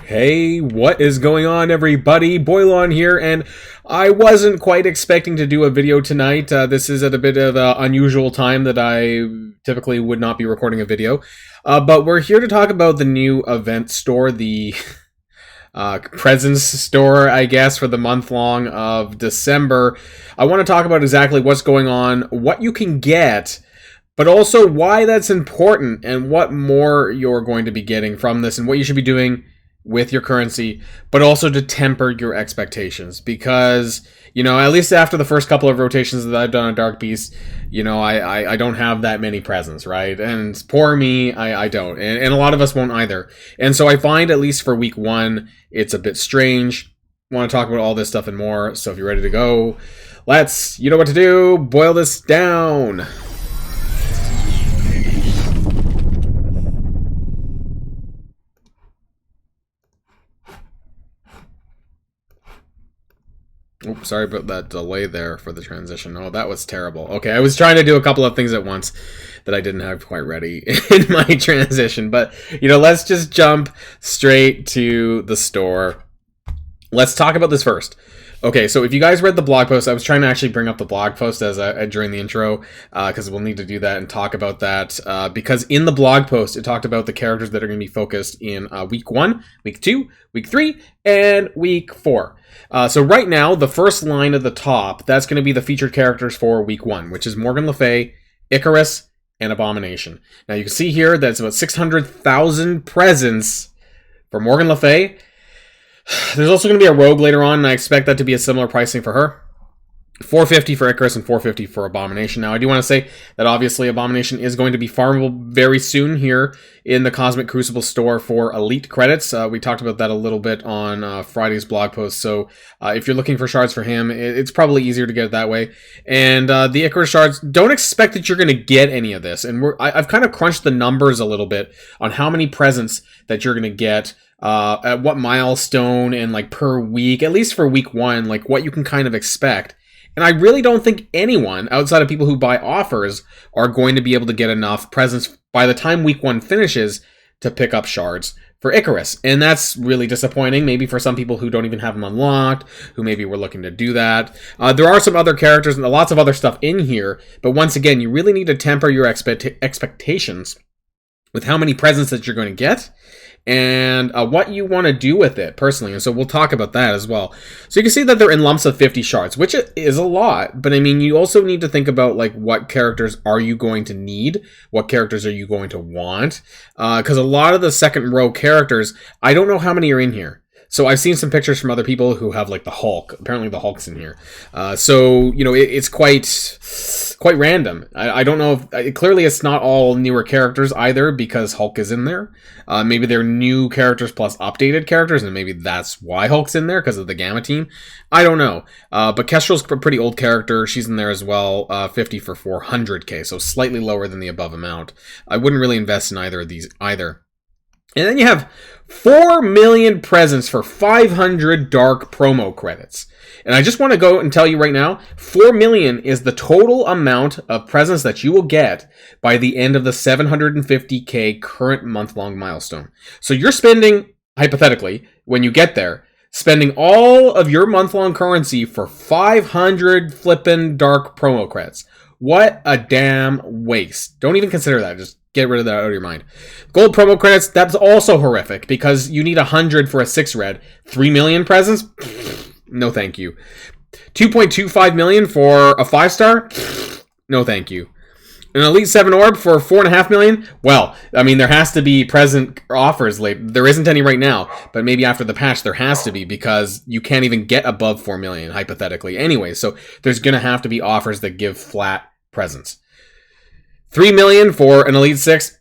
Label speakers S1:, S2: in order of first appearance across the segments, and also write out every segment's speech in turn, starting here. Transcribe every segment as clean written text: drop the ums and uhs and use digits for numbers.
S1: Hey, what is going on, everybody? Boilon here, and I wasn't quite expecting to do a video tonight. This is at a bit of an unusual time that I typically would not be recording a video. But we're here to talk about the new event store, the presents store, I guess, for the month long of December. I want to talk about exactly what's going on, what you can get, but also why that's important and what more you're going to be getting from this and what you should be doing with your currency, but also to temper your expectations, because, you know, at least after the first couple of rotations that I've done on Dark Beast, you know, I don't have that many presents, right? And poor me, I don't. And a lot of us won't either. And so I find, at least for week one, it's a bit strange. I want to talk about all this stuff and more, so if you're ready to go, let's, you know what to do, boil this down. Oops, sorry about that delay there for the transition. Oh, that was terrible. Okay, I was trying to do a couple of things at once that I didn't have quite ready in my transition. But, you know, let's just jump straight to the store. Let's talk about this first. Okay, so if you guys read the blog post, I was trying to actually bring up the blog post as during the intro, because we'll need to do that and talk about that, because in the blog post, it talked about the characters that are going to be focused in week 1, week 2, week 3, and week 4. So right now, the first line at the top, that's going to be the featured characters for week 1, which is Morgan Le Fay, Icarus, and Abomination. Now you can see here that it's about 600,000 presents for Morgan Le Fay. There's also going to be a rogue later on, and I expect that to be a similar pricing for her. 450 for Icarus and 450 for Abomination. Now, I do want to say that obviously Abomination is going to be farmable very soon here in the Cosmic Crucible store for Elite credits. We talked about that a little bit on Friday's blog post, so if you're looking for shards for him, it's probably easier to get it that way. And the Icarus shards, don't expect that you're going to get any of this. And I've kind of crunched the numbers a little bit on how many presents that you're going to get at what milestone and like per week, at least for week 1, like what you can kind of expect. And I really don't think anyone outside of people who buy offers are going to be able to get enough presents by the time week 1 finishes to pick up shards for Icarus. And that's really disappointing, maybe for some people who don't even have them unlocked, who maybe were looking to do that. There are some other characters and lots of other stuff in here, but once again, you really need to temper your expectations with how many presents that you're going to get and what you want to do with it personally. And so we'll talk about that as well. So you can see that they're in lumps of 50 shards, which is a lot, but I mean, you also need to think about like what characters are you going to need? What characters are you going to want? Because a lot of the second row characters, I don't know how many are in here. So I've seen some pictures from other people who have like the Hulk. Apparently the Hulk's in here. So, you know, it's quite random. I don't know if clearly it's not all newer characters either, because Hulk is in there. Maybe they're new characters plus updated characters, and maybe that's why Hulk's in there, because of the Gamma team. I don't know. But Kestrel's a pretty old character. She's in there as well. 50 for 400k, so slightly lower than the above amount. I wouldn't really invest in either of these either. And then you have 4 million presents for 500 dark promo credits. And I just want to go and tell you right now, 4 million is the total amount of presents that you will get by the end of the 750k current month-long milestone. So you're spending, hypothetically, when you get there, spending all of your month-long currency for 500 flippin' dark promo credits. What a damn waste. Don't even consider that. Just get rid of that out of your mind. Gold promo credits, that's also horrific, because you need 100 for a 6 red. 3 million presents? No thank you. 2.25 million for a 5-star? No thank you. An Elite 7 orb for 4.5 million? Well, I mean, there has to be present offers late. There isn't any right now, but maybe after the patch there has to be, because you can't even get above 4 million, hypothetically. Anyway, so there's going to have to be offers that give flat presents. 3 million for an Elite 6?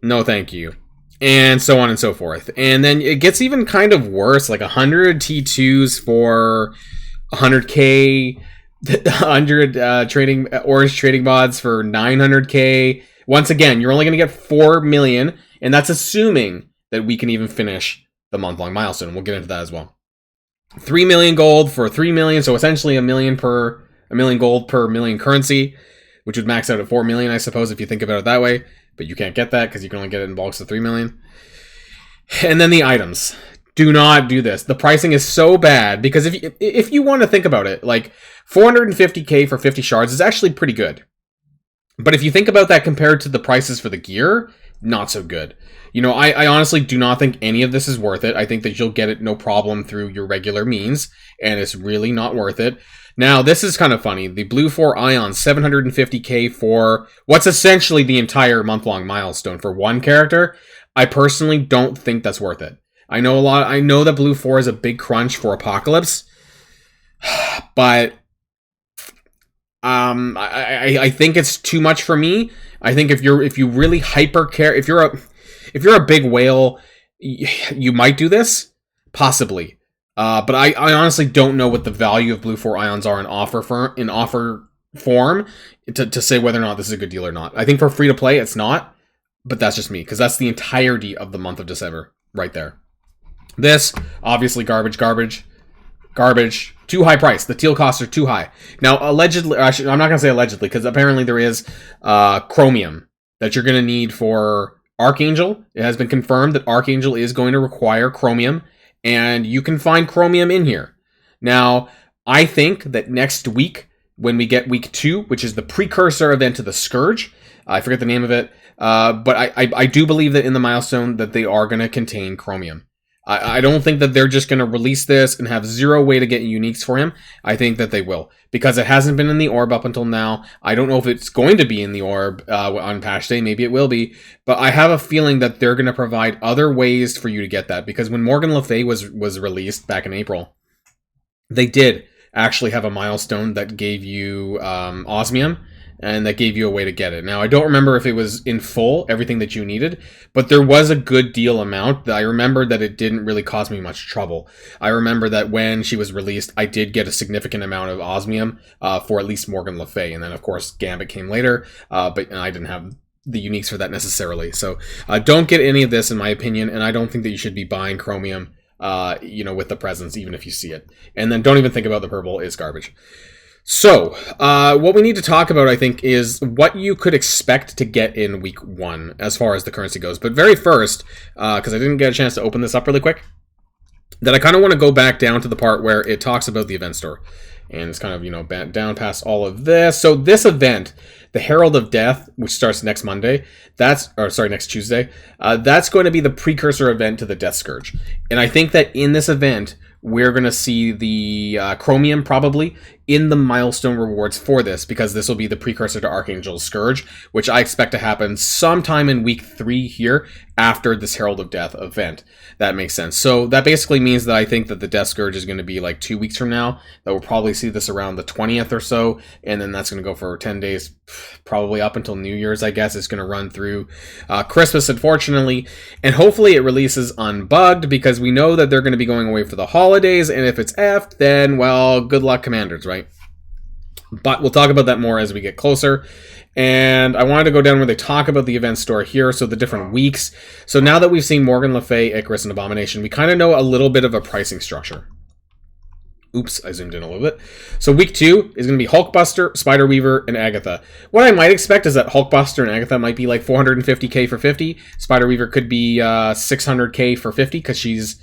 S1: No thank you. And so on and so forth. And then it gets even kind of worse, like 100 T2s for 100k, 100 trading orange trading mods for 900k. Once again, you're only going to get 4 million, and that's assuming that we can even finish the month-long milestone. We'll get into that as well. 3 million gold for 3 million, so essentially a million gold per million currency, which would max out at 4 million, I suppose, if you think about it that way. But you can't get that because you can only get it in bulks of 3 million. And then the items. Do not do this. The pricing is so bad because if you want to think about it, like 450k for 50 shards is actually pretty good. But if you think about that compared to the prices for the gear, not so good. You know, I honestly do not think any of this is worth it. I think that you'll get it no problem through your regular means, and it's really not worth it. Now, this is kind of funny. The Blue 4 Ion, 750k for what's essentially the entire month-long milestone for one character. I personally don't think that's worth it. I know that Blue 4 is a big crunch for Apocalypse, but I think it's too much for me. I think if you really hyper care, if you're a big whale, you might do this, possibly. But I honestly don't know what the value of Blue 4 Ions are in offer form to say whether or not this is a good deal or not. I think for free to play, it's not, but that's just me, because that's the entirety of the month of December right there. This, obviously, garbage. Too high price. The teal costs are too high. Now, allegedly, I'm not going to say allegedly, because apparently there is chromium that you're going to need for Archangel. It has been confirmed that Archangel is going to require chromium, and you can find chromium in here. Now, I think that next week, when we get week 2, which is the precursor event to the Scourge, I forget the name of it, but I do believe that in the milestone that they are going to contain chromium. I don't think that they're just going to release this and have zero way to get uniques for him. I think that they will, because it hasn't been in the orb up until now. I don't know if it's going to be in the orb on patch day. Maybe it will be, but I have a feeling that they're going to provide other ways for you to get that, because when Morgan Le Fay was released back in April, they did actually have a milestone that gave you osmium, and that gave you a way to get it. Now, I don't remember if it was in full, everything that you needed, but there was a good deal amount. I remember that it didn't really cause me much trouble. I remember that when she was released, I did get a significant amount of osmium for at least Morgan Le Fay, and then, of course, Gambit came later, but I didn't have the uniques for that necessarily. So don't get any of this, in my opinion, and I don't think that you should be buying chromium with the presents, even if you see it. And then don't even think about the purple. It's garbage. So, what we need to talk about, I think, is what you could expect to get in week 1 as far as the currency goes. But very first, because I didn't get a chance to open this up really quick, that I kind of want to go back down to the part where it talks about the event store. And it's kind of, down past all of this. So this event, the Herald of Death, which starts next Monday, next Tuesday, that's going to be the precursor event to the Death Scourge. And I think that in this event, we're going to see the chromium probably in the milestone rewards for this, because this will be the precursor to Archangel's Scourge, which I expect to happen sometime in week 3 here after this Herald of Death event. That makes sense. So that basically means that I think that the Death Scourge is going to be like 2 weeks from now, that we'll probably see this around the 20th or so, and then that's going to go for 10 days, probably up until New Year's, I guess. It's going to run through Christmas, unfortunately, and hopefully it releases unbugged, because we know that they're going to be going away for the holidays, and if it's effed, then, well, good luck, Commanders, right? But we'll talk about that more as we get closer. And I wanted to go down where they talk about the event store here, so the different weeks. So now that we've seen Morgan Le Fay, Icarus, and Abomination, we kind of know a little bit of a pricing structure. Oops, I zoomed in a little bit. So week 2 is going to be Hulkbuster, Spider Weaver, and Agatha. What I might expect is that Hulkbuster and Agatha might be like 450k for 50. Spider Weaver could be 600k for 50, because she's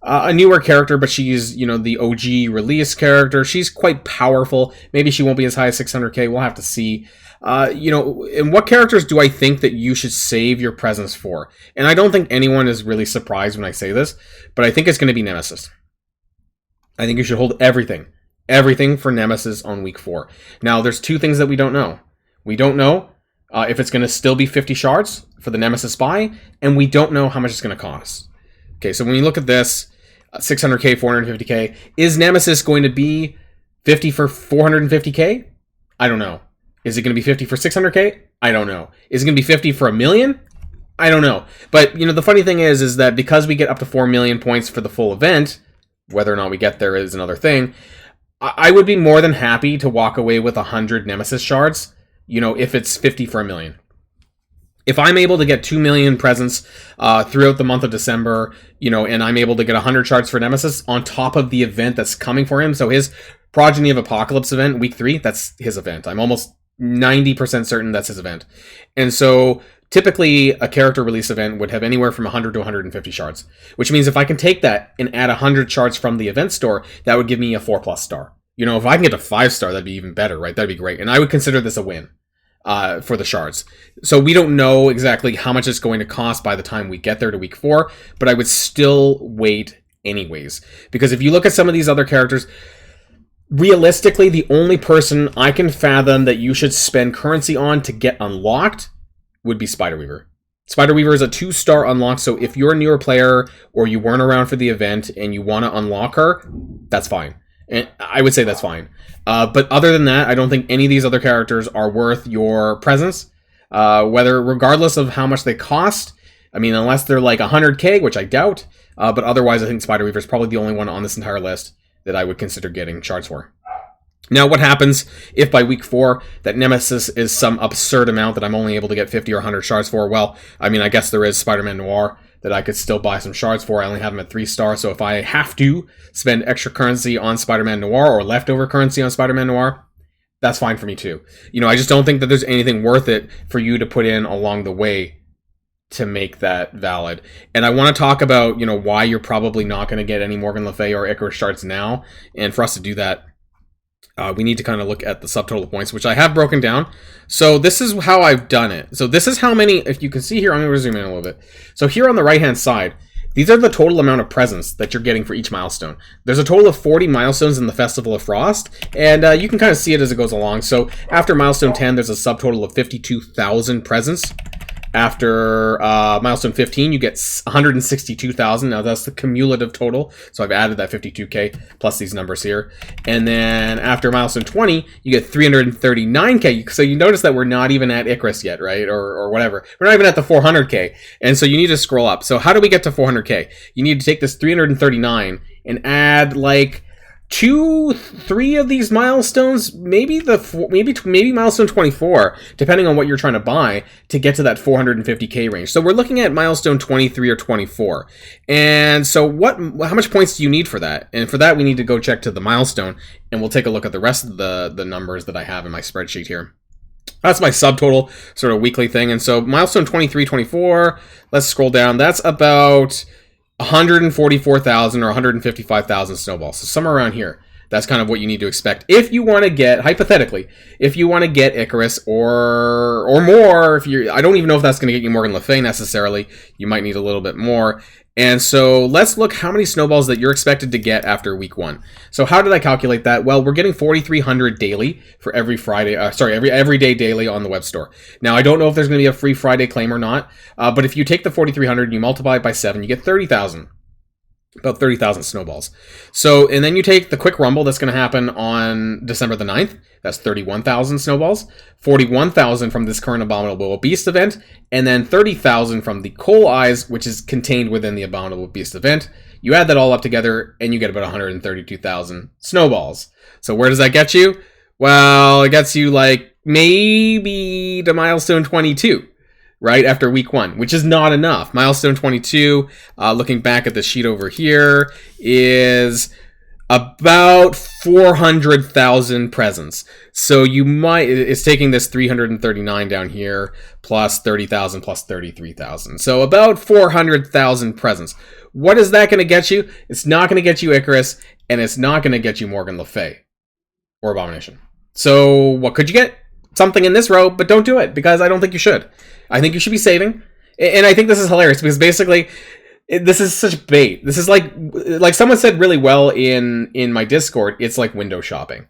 S1: a newer character, but she's, the OG release character. She's quite powerful. Maybe she won't be as high as 600k. We'll have to see. And what characters do I think that you should save your presents for? And I don't think anyone is really surprised when I say this, but I think it's going to be Nemesis. I think you should hold everything for Nemesis on week 4. Now, there's 2 things that we don't know. We don't know if it's going to still be 50 shards for the Nemesis buy, and we don't know how much it's going to cost. Okay, so when you look at this, 600k, 450k, is Nemesis going to be 50 for 450k? I don't know. Is it going to be 50 for 600k? I don't know. Is it going to be 50 for $1 million? I don't know. But, the funny thing is that because we get up to 4 million points for the full event, whether or not we get there is another thing, I would be more than happy to walk away with 100 Nemesis shards, if it's 50 for $1 million. If I'm able to get 2 million presents throughout the month of December, and I'm able to get 100 shards for Nemesis on top of the event that's coming for him, so his Progeny of Apocalypse event, week 3, that's his event. I'm almost 90% certain that's his event. And so typically a character release event would have anywhere from 100 to 150 shards, which means if I can take that and add 100 shards from the event store, that would give me a 4+ star. You know, if I can get a 5-star, that'd be even better, right? That'd be great. And I would consider this a win for the shards. So we don't know exactly how much it's going to cost by the time we get there to week 4, but I would still wait anyways. Because if you look at some of these other characters, realistically, the only person I can fathom that you should spend currency on to get unlocked would be Spider Weaver. Spider Weaver is a 2-star unlock, so if you're a newer player or you weren't around for the event and you want to unlock her, that's fine. And I would say that's fine. But other than that, I don't think any of these other characters are worth your presence. Regardless of how much they cost. I mean, unless they're like 100k, which I doubt. But otherwise, I think Spider Weaver is probably the only one on this entire list that I would consider getting shards for. Now, what happens if by week 4 that Nemesis is some absurd amount that I'm only able to get 50 or 100 shards for? Well, I mean, I guess there is Spider-Man Noir that I could still buy some shards for. I only have him at 3-star, so if I have to spend extra currency on Spider-Man Noir or leftover currency on Spider-Man Noir, that's fine for me too. You know, I just don't think that there's anything worth it for you to put in along the way to make that valid. And I want to talk about, you know, why you're probably not going to get any Morgan Le Fay or Icarus shards now. And for us to do that, we need to kind of look at the subtotal points, which I have broken down. So this is how I've done it. So this is how many, if you can see here, I'm going to zoom in a little bit. So here on the right-hand side, these are the total amount of presents that you're getting for each milestone. There's a total of 40 milestones in the Festival of Frost, and you can kind of see it as it goes along. So after milestone 10, there's a subtotal of 52,000 presents. After milestone 15, you get 162,000. Now that's the cumulative total. So I've added that 52k plus these numbers here. And then after milestone 20, you get 339k. So you notice that we're not even at Icarus yet, right? Or whatever. We're not even at the 400k. And so you need to scroll up. So how do we get to 400k? You need to take this 339 and add like 2-3 of these milestones, maybe milestone 24, depending on what you're trying to buy, to get to that 450k range. So we're looking at milestone 23 or 24. And so how much points do you need for that? And for that, we need to go check to the milestone, and we'll take a look at the rest of the numbers that I have in my spreadsheet here. That's my subtotal sort of weekly thing. And so milestone 23, 24, let's scroll down. That's about 144,000 or 155,000 snowballs. So somewhere around here. That's kind of what you need to expect. If you want to get, hypothetically, if you want to get Icarus or more, I don't even know if that's going to get you Morgan Le Fay necessarily. You might need a little bit more. And so let's look how many snowballs that you're expected to get after week 1. So how did I calculate that? Well, we're getting 4,300 daily for every Friday. Every day daily on the web store. Now, I don't know if there's going to be a free Friday claim or not. But if you take the 4,300 and you multiply it by 7, you get 30,000. About 30,000 snowballs. So, and then you take the quick rumble that's going to happen on December the 9th. That's 31,000 snowballs. 41,000 from this current Abominable Beast event. And then 30,000 from the Coal Eyes, which is contained within the Abominable Beast event. You add that all up together, and you get about 132,000 snowballs. So where does that get you? Well, it gets you like maybe to milestone 22. Right after week 1, which is not enough. Milestone 22, looking back at the sheet over here, is about 400,000 presents. So it's taking this 339 down here, plus 30,000, plus 33,000. So about 400,000 presents. What is that going to get you? It's not going to get you Icarus, and it's not going to get you Morgan Le Fay or Abomination. So what could you get? Something in this row, but don't do it, because I don't think you should. I think you should be saving. And I think this is hilarious, because basically, this is such bait. This is like someone said really well in my Discord, it's like window shopping.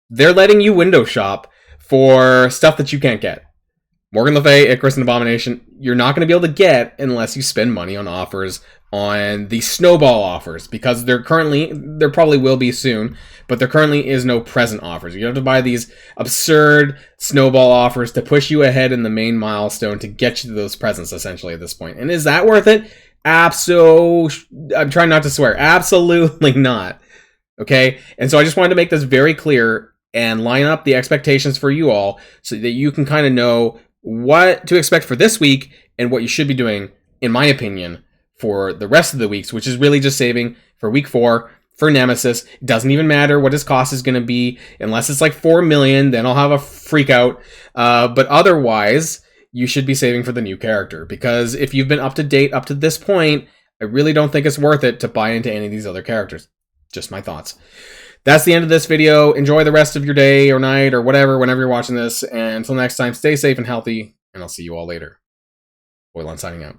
S1: They're letting you window shop for stuff that you can't get. Morgan Le Fay, Icarus, and Abomination, you're not going to be able to get unless you spend money on offers, on the snowball offers, because there probably will be soon, but there currently is no present offers. You have to buy these absurd snowball offers to push you ahead in the main milestone to get you to those presents, essentially, at this point. And is that worth it? I'm trying not to swear. Absolutely not. Okay? And so I just wanted to make this very clear and line up the expectations for you all so that you can kind of know what to expect for this week and what you should be doing, in my opinion, for the rest of the weeks, which is really just saving for week 4 for Nemesis. It doesn't even matter what his cost is going to be, unless it's like 4 million, then I'll have a freak out. But otherwise, you should be saving for the new character. Because if you've been up to date up to this point, I really don't think it's worth it to buy into any of these other characters. Just my thoughts. That's the end of this video. Enjoy the rest of your day or night or whatever, whenever you're watching this. And until next time, stay safe and healthy, and I'll see you all later. Boilon signing out.